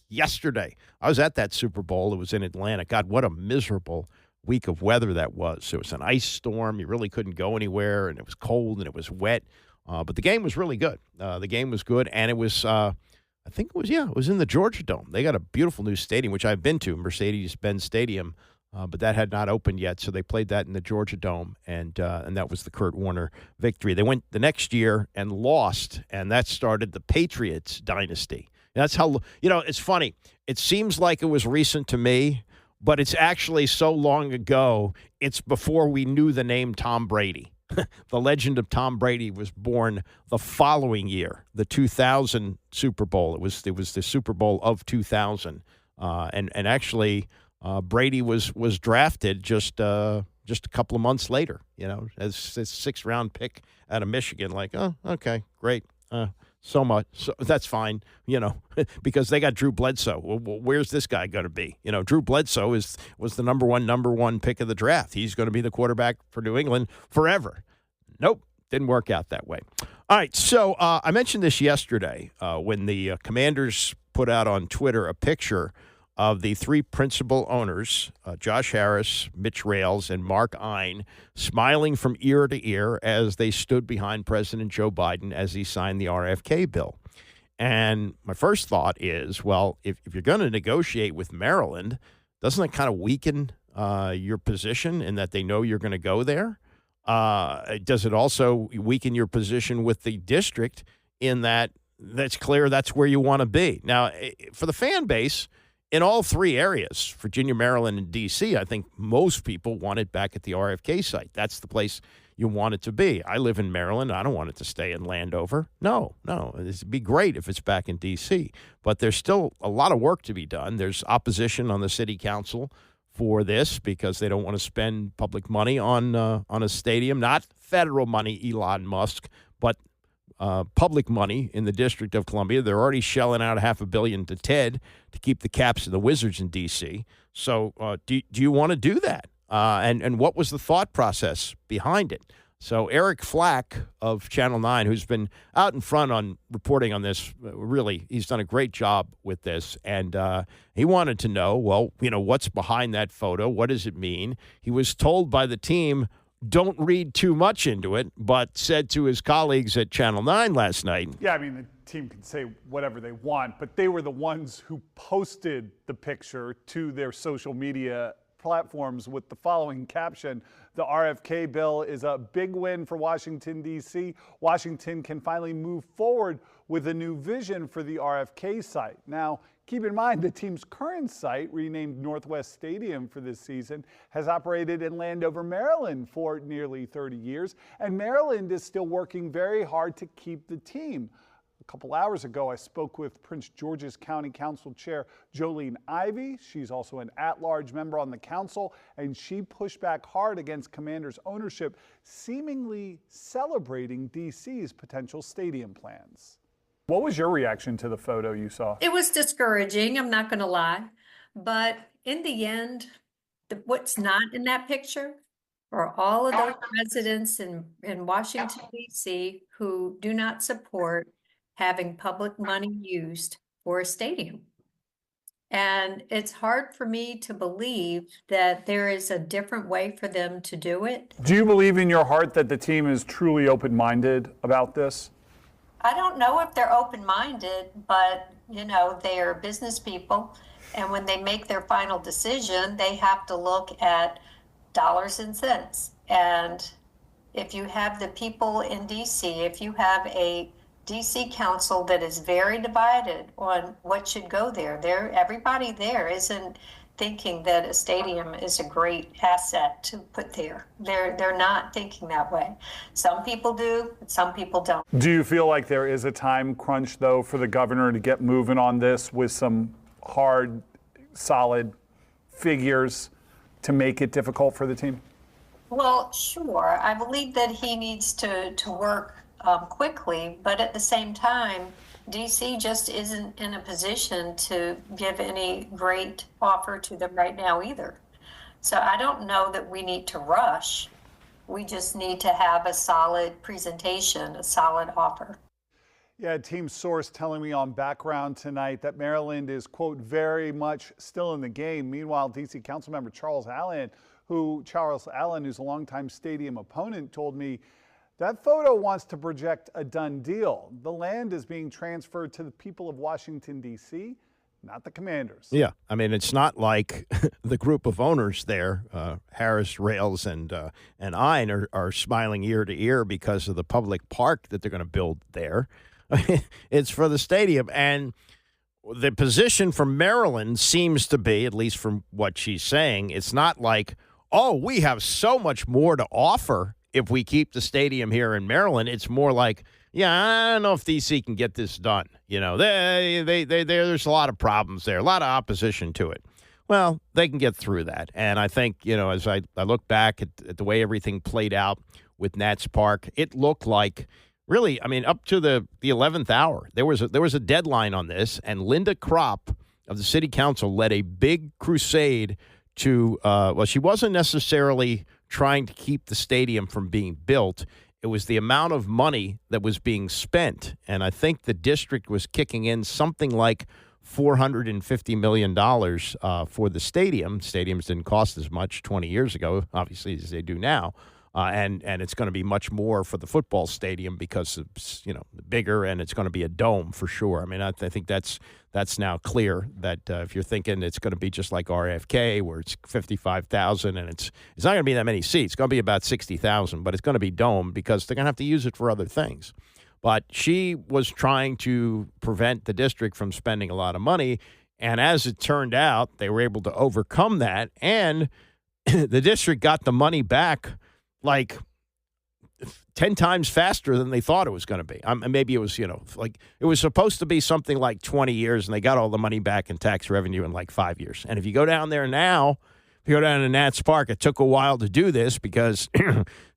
yesterday. I was at that Super Bowl. It was in Atlanta. God, what a miserable week of weather that was. It was an ice storm. You really couldn't go anywhere, and it was cold, and it was wet. But the game was really good. The game was good, and it was, it was in the Georgia Dome. They got a beautiful new stadium, which I've been to, Mercedes-Benz Stadium, but that had not opened yet, so they played that in the Georgia Dome, and that was the Kurt Warner victory. They went the next year and lost, and that started the Patriots dynasty. That's how, it's funny. It seems like it was recent to me, but it's actually so long ago, it's before we knew the name Tom Brady. The legend of Tom Brady was born the following year, the 2000 Super Bowl. It was the Super Bowl of 2000. And actually, Brady was drafted just a couple of months later, as a sixth-round pick out of Michigan. Like, oh, okay, great. So much. So that's fine, because they got Drew Bledsoe. Well, where's this guy going to be? Drew Bledsoe was the number one pick of the draft. He's going to be the quarterback for New England forever. Nope, didn't work out that way. All right, so I mentioned this yesterday when the Commanders put out on Twitter a picture of the three principal owners, Josh Harris, Mitch Rales, and Mark Ein, smiling from ear to ear as they stood behind President Joe Biden as he signed the RFK bill. And my first thought is, well, if you're going to negotiate with Maryland, doesn't it kind of weaken your position in that they know you're going to go there? Does it also weaken your position with the district in that that's clear that's where you want to be? Now, for the fan base, in all three areas, Virginia, Maryland, and D.C., I think most people want it back at the RFK site. That's the place you want it to be. I live in Maryland. I don't want it to stay in Landover. No. It'd be great if it's back in D.C., but there's still a lot of work to be done. There's opposition on the city council for this because they don't want to spend public money on a stadium, not federal money, Elon Musk, but public money in the District of Columbia. They're already shelling out $500 million to Ted to keep the Caps and the Wizards in D.C. So do you want to do that? And what was the thought process behind it? So Eric Flack of Channel 9, who's been out in front on reporting on this, really, he's done a great job with this. And he wanted to know, what's behind that photo? What does it mean? He was told by the team, don't read too much into it, but said to his colleagues at Channel 9 last night. Yeah, the team can say whatever they want, but they were the ones who posted the picture to their social media platforms with the following caption: the RFK bill is a big win for Washington, D.C. Washington can finally move forward with a new vision for the RFK site. Now, keep in mind, the team's current site, renamed Northwest Stadium for this season, has operated in Landover, Maryland for nearly 30 years, and Maryland is still working very hard to keep the team. A couple hours ago, I spoke with Prince George's County Council Chair Jolene Ivey. She's also an at-large member on the council, and she pushed back hard against Commanders' ownership, seemingly celebrating D.C.'s potential stadium plans. What was your reaction to the photo you saw? It was discouraging, I'm not going to lie. But in the end, what's not in that picture are all of those residents in Washington, D.C. who do not support having public money used for a stadium. And it's hard for me to believe that there is a different way for them to do it. Do you believe in your heart that the team is truly open-minded about this? I don't know if they're open-minded, but, they are business people. And when they make their final decision, they have to look at dollars and cents. And if you have the people in D.C., if you have a D.C. council that is very divided on what should go there, everybody there isn't thinking that a stadium is a great asset to put there. They're not thinking that way. Some people do, but some people don't. Do you feel like there is a time crunch, though, for the governor to get moving on this with some hard, solid figures to make it difficult for the team? Well, sure. I believe that he needs to work quickly, but at the same time, DC just isn't in a position to give any great offer to them right now either. So I don't know that we need to rush. We just need to have a solid presentation, a solid offer. Yeah, team source telling me on background tonight that Maryland is, quote, very much still in the game. Meanwhile, D.C. Councilmember Charles Allen, who's a longtime stadium opponent, told me that photo wants to project a done deal. The land is being transferred to the people of Washington, D.C., not the Commanders. Yeah, I mean, it's not like the group of owners there, Harris, Rails, and Ein, are smiling ear to ear because of the public park that they're going to build there. It's for the stadium. And the position from Maryland seems to be, at least from what she's saying, it's not like, oh, we have so much more to offer if we keep the stadium here in Maryland. It's more like, yeah, I don't know if D.C. can get this done. There's a lot of problems there, a lot of opposition to it. Well, they can get through that. And I think, as I look back at the way everything played out with Nats Park, it looked like, really, I mean, up to the 11th hour, there was a deadline on this, and Linda Kropp of the city council led a big crusade to, she wasn't necessarily trying to keep the stadium from being built. It was the amount of money that was being spent. And I think the district was kicking in something like $450 million for the stadium. Stadiums didn't cost as much 20 years ago, obviously, as they do now. And it's going to be much more for the football stadium because it's, bigger, and it's going to be a dome for sure. I mean, I think that's now clear that if you're thinking it's going to be just like RFK, where it's 55,000 and it's not going to be that many seats. It's going to be about 60,000, but it's going to be domed because they're going to have to use it for other things. But she was trying to prevent the district from spending a lot of money, and as it turned out, they were able to overcome that, and the district got the money back like 10 times faster than they thought it was going to be. Maybe it was, it was supposed to be something like 20 years, and they got all the money back in tax revenue in like 5 years. And if you go down there now, if you go down to Nats Park, it took a while to do this because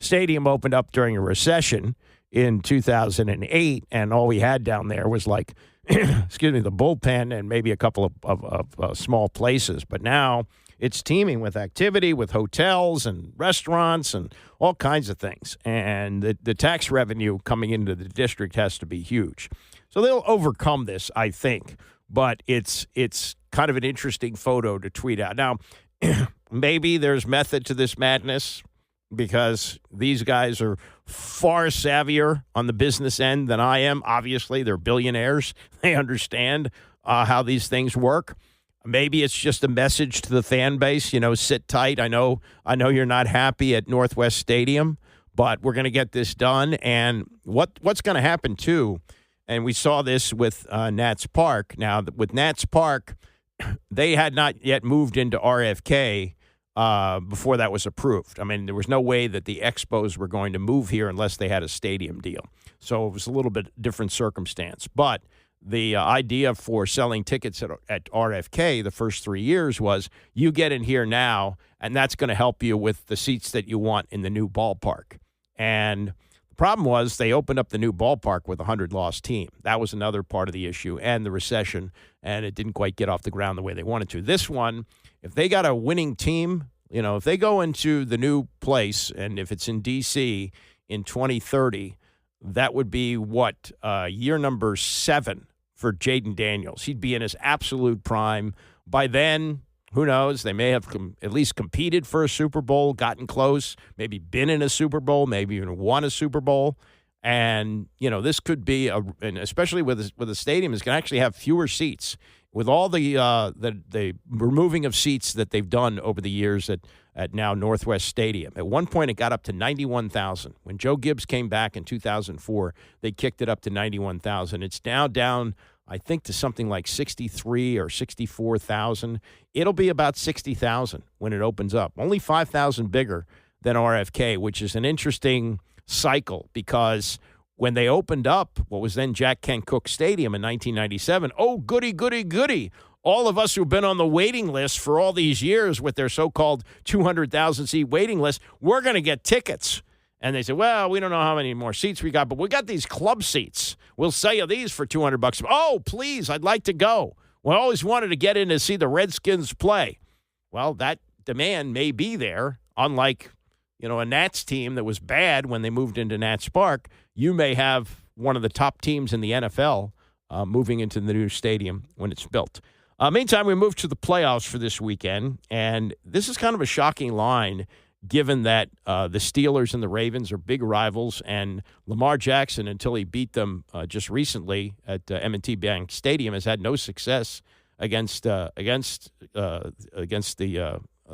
stadium opened up during a recession in 2008, and all we had down there was like, the bullpen and maybe a couple of small places. But now it's teeming with activity, with hotels and restaurants and all kinds of things. And the tax revenue coming into the district has to be huge. So they'll overcome this, I think. But it's kind of an interesting photo to tweet out. Now, maybe there's method to this madness because these guys are far savvier on the business end than I am. Obviously, they're billionaires. They understand how these things work. Maybe it's just a message to the fan base, sit tight. I know you're not happy at Northwest Stadium, but we're going to get this done. And what's going to happen, too, and we saw this with Nats Park. Now, with Nats Park, they had not yet moved into RFK before that was approved. I mean, there was no way that the Expos were going to move here unless they had a stadium deal. So it was a little bit different circumstance. But the idea for selling tickets at RFK the first 3 years was you get in here now, and that's going to help you with the seats that you want in the new ballpark. And the problem was they opened up the new ballpark with a 100-loss team. That was another part of the issue, and the recession, and it didn't quite get off the ground the way they wanted to. This one, if they got a winning team, if they go into the new place, and if it's in D.C. in 2030, that would be year number 7 for Jaden Daniels. He'd be in his absolute prime. By then, who knows? They may have at least competed for a Super Bowl, gotten close, maybe been in a Super Bowl, maybe even won a Super Bowl. And, this could be, and especially with a stadium, it's going to actually have fewer seats. With all the removing of seats that they've done over the years at now Northwest Stadium. At one point, it got up to 91,000. When Joe Gibbs came back in 2004, they kicked it up to 91,000. It's now down, I think, to something like 63 or 64,000. It'll be about 60,000 when it opens up. Only 5,000 bigger than RFK, which is an interesting cycle because when they opened up what was then Jack Kent Cooke Stadium in 1997, oh, goody, goody, goody. All of us who've been on the waiting list for all these years with their so-called 200,000-seat waiting list, we're going to get tickets. And they said, well, we don't know how many more seats we got, but we got these club seats. We'll sell you these for $200. Oh, please, I'd like to go. We always wanted to get in to see the Redskins play. Well, that demand may be there, unlike a Nats team that was bad when they moved into Nats Park. You may have one of the top teams in the NFL moving into the new stadium when it's built. Meantime, we move to the playoffs for this weekend, and this is kind of a shocking line given that the Steelers and the Ravens are big rivals, and Lamar Jackson, until he beat them just recently at M&T Bank Stadium, has had no success against the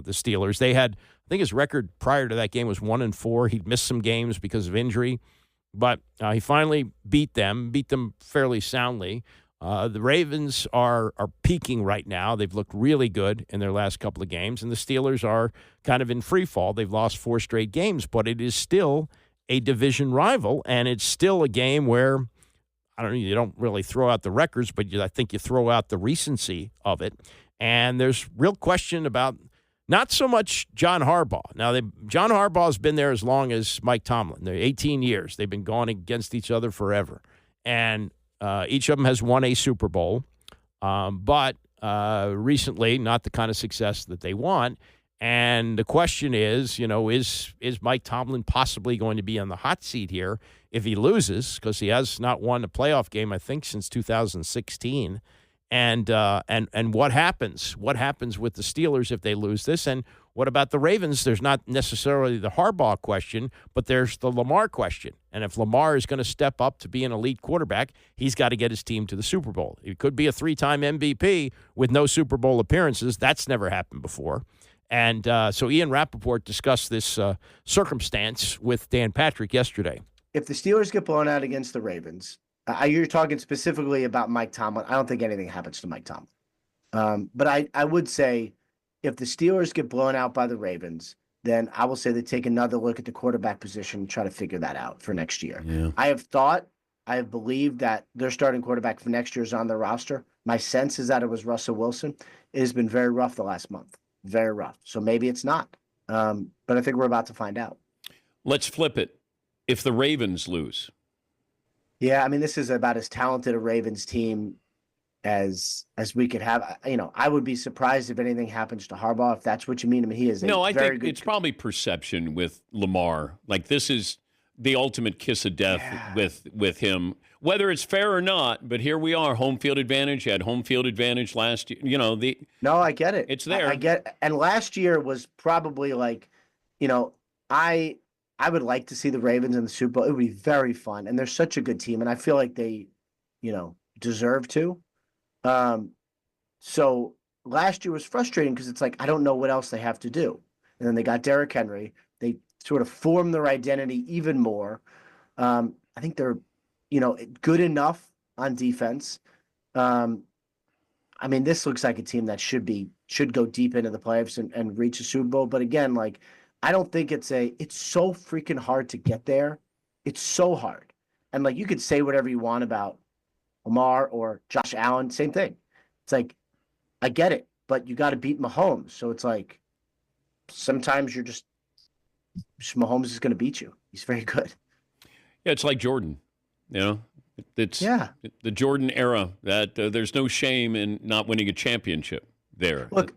Steelers. They had, I think his record prior to that game was 1-4. He'd missed some games because of injury, but he finally beat them fairly soundly. The Ravens are peaking right now. They've looked really good in their last couple of games, and the Steelers are kind of in free fall. They've lost 4 straight games, but it is still a division rival, and it's still a game where, you don't really throw out the records, but I think you throw out the recency of it. And there's real question about not so much John Harbaugh. Now, John Harbaugh's been there as long as Mike Tomlin. They're 18 years. They've been going against each other forever. And each of them has won a Super Bowl, but recently not the kind of success that they want. And the question is, is Mike Tomlin possibly going to be on the hot seat here if he loses? Because he has not won a playoff game, I think, since 2016. And what happens? What happens with the Steelers if they lose this? And what about the Ravens? There's not necessarily the Harbaugh question, but there's the Lamar question. And if Lamar is going to step up to be an elite quarterback, he's got to get his team to the Super Bowl. He could be a 3-time MVP with no Super Bowl appearances. That's never happened before. And so Ian Rappaport discussed this circumstance with Dan Patrick yesterday. If the Steelers get blown out against the Ravens, you're talking specifically about Mike Tomlin. I don't think anything happens to Mike Tomlin. But I would say if the Steelers get blown out by the Ravens, then I will say they take another look at the quarterback position and try to figure that out for next year. Yeah. I have believed that their starting quarterback for next year is on their roster. My sense is that it was Russell Wilson. It has been very rough the last month. Very rough. So maybe it's not. But I think we're about to find out. Let's flip it. If the Ravens lose. Yeah, I mean, this is about as talented a Ravens team as we could have. I would be surprised if anything happens to Harbaugh, if that's what you mean. I mean, he is I think it's probably perception with Lamar. Like, this is the ultimate kiss of death with him, whether it's fair or not. But here we are, home field advantage. Had home field advantage last year. No, I get it. It's there. I get, and last year was probably like, I would like to see the Ravens in the Super Bowl. It would be very fun, and they're such a good team, and I feel like they, deserve to. So last year was frustrating because it's like I don't know what else they have to do, and then they got Derrick Henry. They sort of formed their identity even more. I think they're, good enough on defense. I mean, this looks like a team that should be should go deep into the playoffs and reach a Super Bowl. But again, like, I don't think it's so freaking hard to get there. It's so hard. And like, you could say whatever you want about Lamar or Josh Allen, same thing. It's like, I get it, but you got to beat Mahomes. So it's like, sometimes Mahomes is going to beat you. He's very good. Yeah, it's like Jordan, It's the Jordan era that there's no shame in not winning a championship there. Look,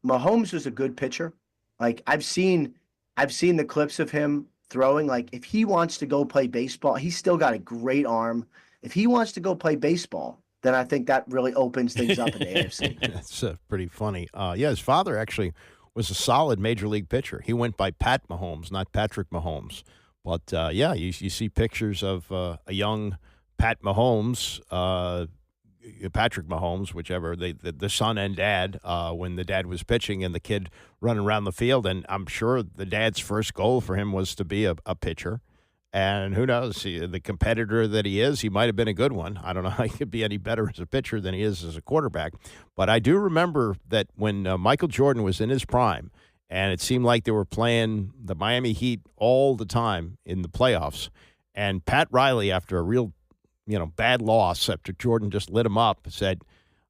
Mahomes is a good pitcher. Like, I've seen the clips of him throwing. Like, if he wants to go play baseball, he's still got a great arm. If he wants to go play baseball, then I think that really opens things up in the AFC. That's pretty funny. His father actually was a solid major league pitcher. He went by Pat Mahomes, not Patrick Mahomes. But, you see pictures of a young Pat Mahomes, Patrick Mahomes, whichever, the son and dad, when the dad was pitching and the kid running around the field. And I'm sure the dad's first goal for him was to be a pitcher. And who knows, the competitor that he is, he might have been a good one. I don't know how he could be any better as a pitcher than he is as a quarterback. But I do remember that when Michael Jordan was in his prime, and it seemed like they were playing the Miami Heat all the time in the playoffs, and Pat Riley, after a real bad loss, after Jordan just lit him up, said,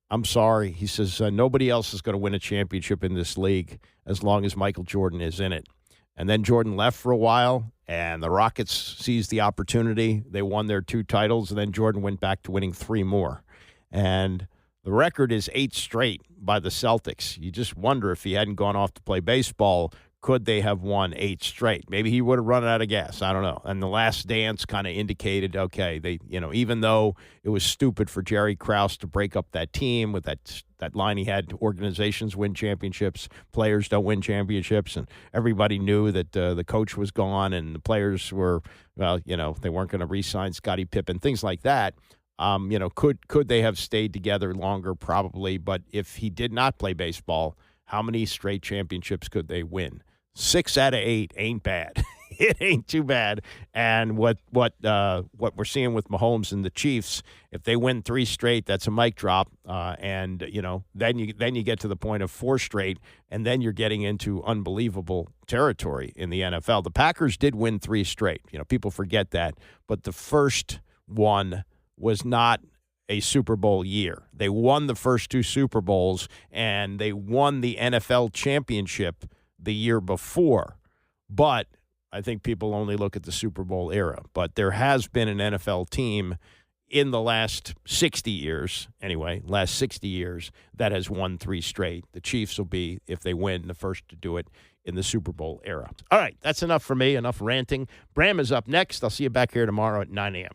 I'm sorry. He says, nobody else is going to win a championship in this league as long as Michael Jordan is in it. And then Jordan left for a while, and the Rockets seized the opportunity. They won their 2 titles, and then Jordan went back to winning 3 more. And the record is 8 straight by the Celtics. You just wonder if he hadn't gone off to play baseball, could they have won 8 straight? Maybe he would have run out of gas. I don't know. And the Last Dance kind of indicated, okay, they, even though it was stupid for Jerry Krause to break up that team with that line he had, organizations win championships, players don't win championships, and everybody knew that the coach was gone and the players were, they weren't going to re-sign Scottie Pippen, things like that. Could they have stayed together longer? Probably. But if he did not play baseball, how many straight championships could they win? 6 out of 8 ain't bad. It ain't too bad. And what we're seeing with Mahomes and the Chiefs, if they win 3 straight, that's a mic drop. Then you get to the point of 4 straight, and then you're getting into unbelievable territory in the NFL. The Packers did win 3 straight. People forget that, but the first one was not a Super Bowl year. They won the first 2 Super Bowls, and they won the NFL championship the year before. But I think people only look at the Super Bowl era. But there has been an NFL team in the last 60 years, that has won 3 straight. The Chiefs will be, if they win, the first to do it in the Super Bowl era. All right, that's enough for me, enough ranting. Bram is up next. I'll see you back here tomorrow at 9 a.m.